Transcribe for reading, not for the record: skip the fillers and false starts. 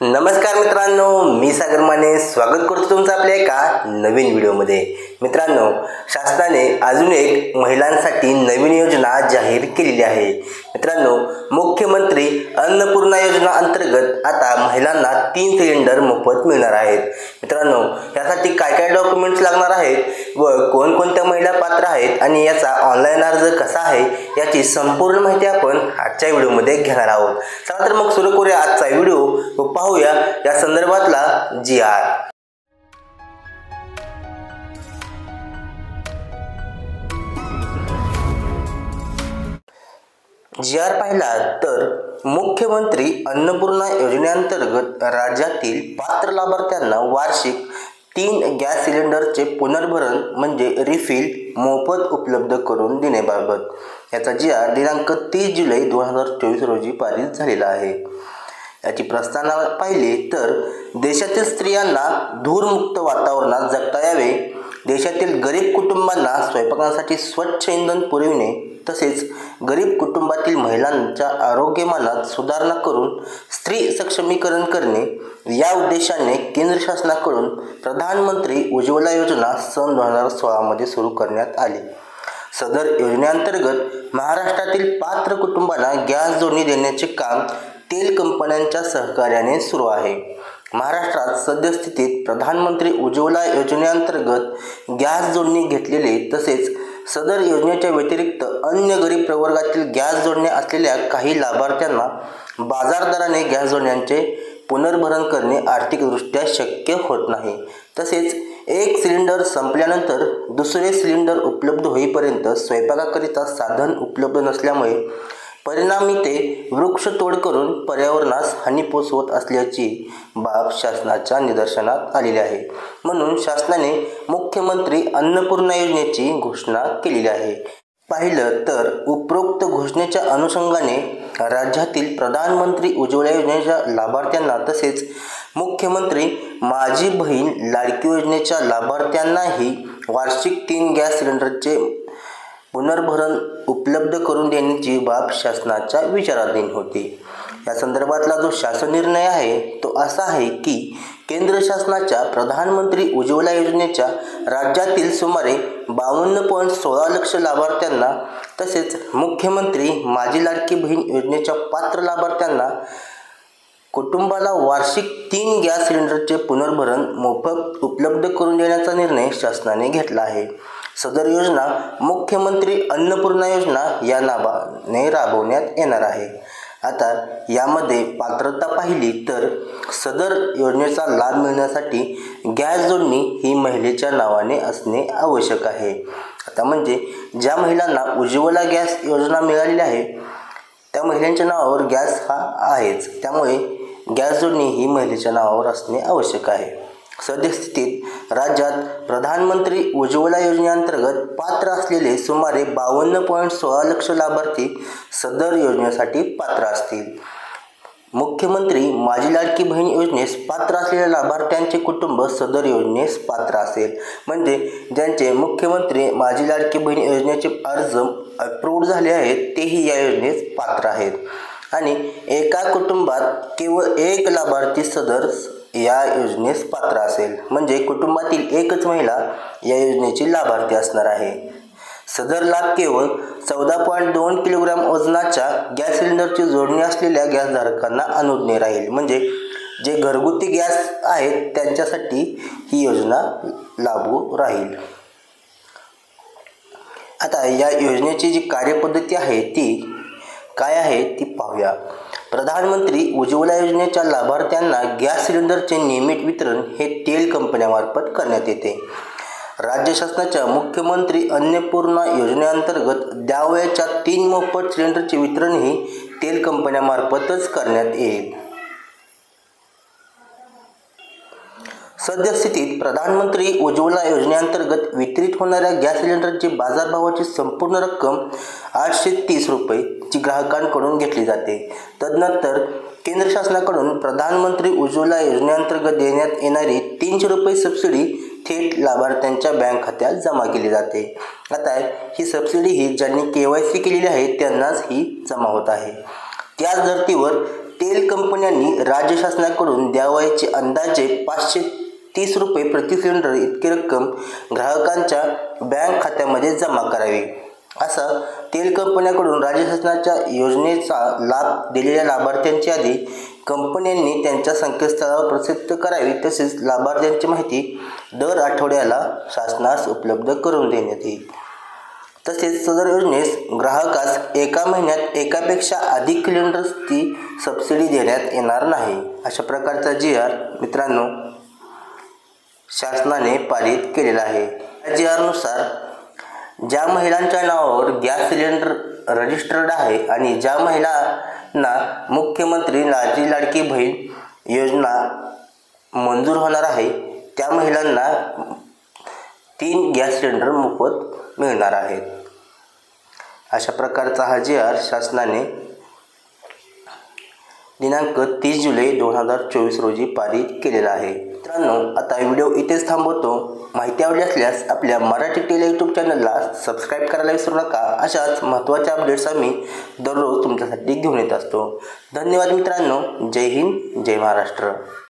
नमस्कार मित्रांनो, मी सागर माने स्वागत करतो तुमचं आपल्या एका नवीन व्हिडिओमध्ये। मित्रांनो, शासनाने अजून एक महिलांसाठी नवीन योजना जाहीर केलेली आहे। मित्रांनो, मुख्यमंत्री अन्नपूर्णा योजना अंतर्गत आता महिलांना 3 सिलेंडर मोफत मिळणार आहेत। मित्रांनो, यासाठी काय काय डॉक्युमेंट्स लागणार आहेत व कोणकोणत्या महिला पात्र आहेत आणि याचा ऑनलाईन अर्ज कसा आहे याची संपूर्ण माहिती आपण आजच्या व्हिडिओमध्ये घेणार आहोत। चला तर मग सुरू करूया आजचा व्हिडिओ व पाहूया या संदर्भातला जी.आर. जी.आर. पाहिला तर मुख्यमंत्री अन्नपूर्णा योजनेअंतर्गत राज्यातील पात्र लाभार्थ्यांना वार्षिक 3 गॅस सिलेंडरचे पुनर्भरण म्हणजे रिफिल मोफत उपलब्ध करून देण्याबाबत याचा जी.आर. दिनांक 30 जुलै 2024 रोजी पारित झालेला आहे। याची प्रस्तावना पाहिली तर देशातील स्त्रियांना धूरमुक्त वातावरणात जगता यावे, देशातील गरीब कुटुंबांना स्वयंपाकासाठी स्वच्छ इंधन पुरविणे तसेच गरीब कुटुंबातील महिलांच्या आरोग्यमानात सुधारणा करून स्त्री सक्षमीकरण करणे या उद्देशाने केंद्र शासनाकडून प्रधानमंत्री उज्ज्वला योजना सन 2016 मध्ये सुरू करण्यात आली। सदर योजनेअंतर्गत महाराष्ट्रातील पात्र कुटुंबांना गॅस जोडणी देण्याचे काम तेल कंपन्यांच्या सहकार्याने सुरू आहे। महाराष्ट्रात सद्यस्थितीत प्रधानमंत्री उज्ज्वला योजनेअंतर्गत गॅस जोडणी घेतलेले तसेच सदर योजनेच्या व्यतिरिक्त अन्य गरीब प्रवर्गातील गॅस जोडण्या असलेल्या काही लाभार्थ्यांना बाजार दराने गॅस जोडण्यांचे पुनर्भरण करणे आर्थिकदृष्ट्या शक्य होत नाही। तसेच एक सिलेंडर संपल्यानंतर दुसरे सिलेंडर उपलब्ध होईपर्यंत स्वयंपाकाकरिता साधन उपलब्ध नसल्यामुळे परिणामी ते वृक्षतोड करून पर्यावरणास हानी पोचवत असल्याची बाब शासनाच्या निदर्शनात आलेली आहे। म्हणून शासनाने मुख्यमंत्री अन्नपूर्णा योजनेची घोषणा केलेली आहे। पाहिलं तर उपरोक्त घोषणेच्या अनुषंगाने राज्यातील प्रधानमंत्री उज्ज्वला योजनेच्या लाभार्थ्यांना तसेच मुख्यमंत्री माझी बहीण लाडकी योजनेच्या लाभार्थ्यांनाही वार्षिक 3 गॅस सिलेंडरचे पुनर्भरण उपलब्ध करून देण्याची बाब शासनाच्या विचाराधीन होती। या संदर्भातला जो शासन निर्णय आहे तो असा आहे की केंद्र शासनाच्या प्रधानमंत्री उज्ज्वला योजनेच्या राज्यातील सुमारे 52.16 लक्ष लाभार्थ्यांना तसेच मुख्यमंत्री माझी लाडकी बहीण योजनेच्या पात्र लाभार्थ्यांना कुटुंबाला वार्षिक 3 गॅस सिलेंडरचे पुनर्भरण मोफत उपलब्ध करून देण्याचा निर्णय शासनाने घेतला आहे। सदर योजना मुख्यमंत्री अन्नपूर्णा योजना या नावाने राबवण्यात येणार आहे। आता यामध्ये पात्रता पाहिली तर सदर योजनेचा लाभ मिळण्यासाठी गॅस जोडणी ही महिलेच्या नावाने असणे आवश्यक आहे। आता म्हणजे ज्या महिलांना उज्ज्वला गॅस योजना मिळालेली आहे त्या महिलांच्या नावावर गॅस हा आहेच, त्यामुळे गॅस जोडणी ही महिलेच्या नावावर असणे आवश्यक आहे। सद्यस्थितीत राज्यात प्रधानमंत्री उज्ज्वला योजनेअंतर्गत पात्र असलेले सुमारे 52.16 लक्ष लाभार्थी सदर योजनेसाठी पात्र असतील। मुख्यमंत्री माझी लाडकी बहीण योजनेस पात्र असलेल्या लाभार्थ्यांचे कुटुंब सदर योजनेस पात्र असेल, म्हणजे ज्यांचे मुख्यमंत्री माझी लाडकी बहीण योजनेचे अर्ज अप्रूव्ड झाले आहेत तेही या योजनेस पात्र आहेत आणि एका कुटुंबात केवळ एक लाभार्थी सदर या योजनेस पात्र असेल, म्हणजे कुटुंबातील एकच महिला या योजनेची लाभार्थी असणार आहे। सदर लाभ केवळ 14.2 किलोग्राम वजनाच्या गॅस सिलेंडरची जोडणी असलेल्या गॅसधारकांना अनुज्ञेय राहील, म्हणजे जे घरगुती गॅस आहेत त्यांच्यासाठी ही योजना लागू राहील। आता या योजनेची जी कार्यपद्धती आहे ती काय आहे ती पाहूया। प्रधानमंत्री उज्ज्वला योजनेच्या लाभार्थ्यांना गॅस सिलेंडरचे नियमित वितरण हे तेल कंपन्यांमार्फत करण्यात येते। राज्य शासनाच्या मुख्यमंत्री अन्नपूर्णा योजनेअंतर्गत द्यावयाच्या 3 मोफत सिलेंडरचे वितरणही तेल कंपन्यांमार्फतच करण्यात येईल। सद्यस्थितीत प्रधानमंत्री उज्ज्वला योजनेअंतर्गत वितरित होणाऱ्या गॅस सिलेंडरची बाजारभावाची संपूर्ण रक्कम 830 रुपये ची ग्राहकांकडून घेतली जाते। तदनंतर केंद्र शासनाकडून प्रधानमंत्री उज्ज्वला योजनेअंतर्गत देण्यात येणारी 300 रुपये सबसिडी थेट लाभार्थ्यांच्या बँक खात्यात जमा केली जाते। आता ही सबसिडी ही ज्यांनी KYC केलेली आहे त्यांनाच ही जमा होत आहे। त्याच धर्तीवर तेल कंपन्यांनी राज्य शासनाकडून द्यावयाची अंदाजे 530 रुपये प्रति सिलेंडर इतकी रक्कम ग्राहकांच्या बँक खात्यामध्ये जमा करावी, असं तेल कंपन्यांकडून राज्य शासनाच्या योजनेचा लाभ दिलेल्या लाभार्थ्यांची यादी कंपन्यांनी त्यांच्या संकेतस्थळावर प्रसिद्ध करावी. तसेच लाभार्थ्यांची माहिती दर आठवड्याला शासनास उपलब्ध करून देण्यात येईल. तसेच सदर योजनेस ग्राहकास एका महिन्यात एकापेक्षा अधिक सिलेंडर्सची सबसिडी देण्यात येणार नाही. अशा प्रकारचा GR मित्रांनो शासनाने पारित केलेला आहे. या GR नुसार ज्या महिलांच्या नावावर गॅस सिलेंडर रजिस्टर्ड आहे आणि ज्या महिलांना मुख्यमंत्री लाडकी लाडकी बहीण योजना मंजूर होणार आहे त्या महिलांना 3 गॅस सिलेंडर मोफत मिळणार आहेत. अशा प्रकारचा हा GR शासनाने दिनांक 30 जुलै 2024 रोजी पारित केलेला आहे. मित्रांनो, आता व्हिडिओ इथेच थांबवतो. माहिती आवडली असल्यास आपल्या मराठी टेली यूट्यूब चॅनलला सबस्क्राईब करायला विसरू नका. अशाच महत्त्वाच्या अपडेट्स आम्ही दररोज तुमच्यासाठी घेऊन येत असतो. धन्यवाद मित्रांनो. जय हिंद, जय महाराष्ट्र.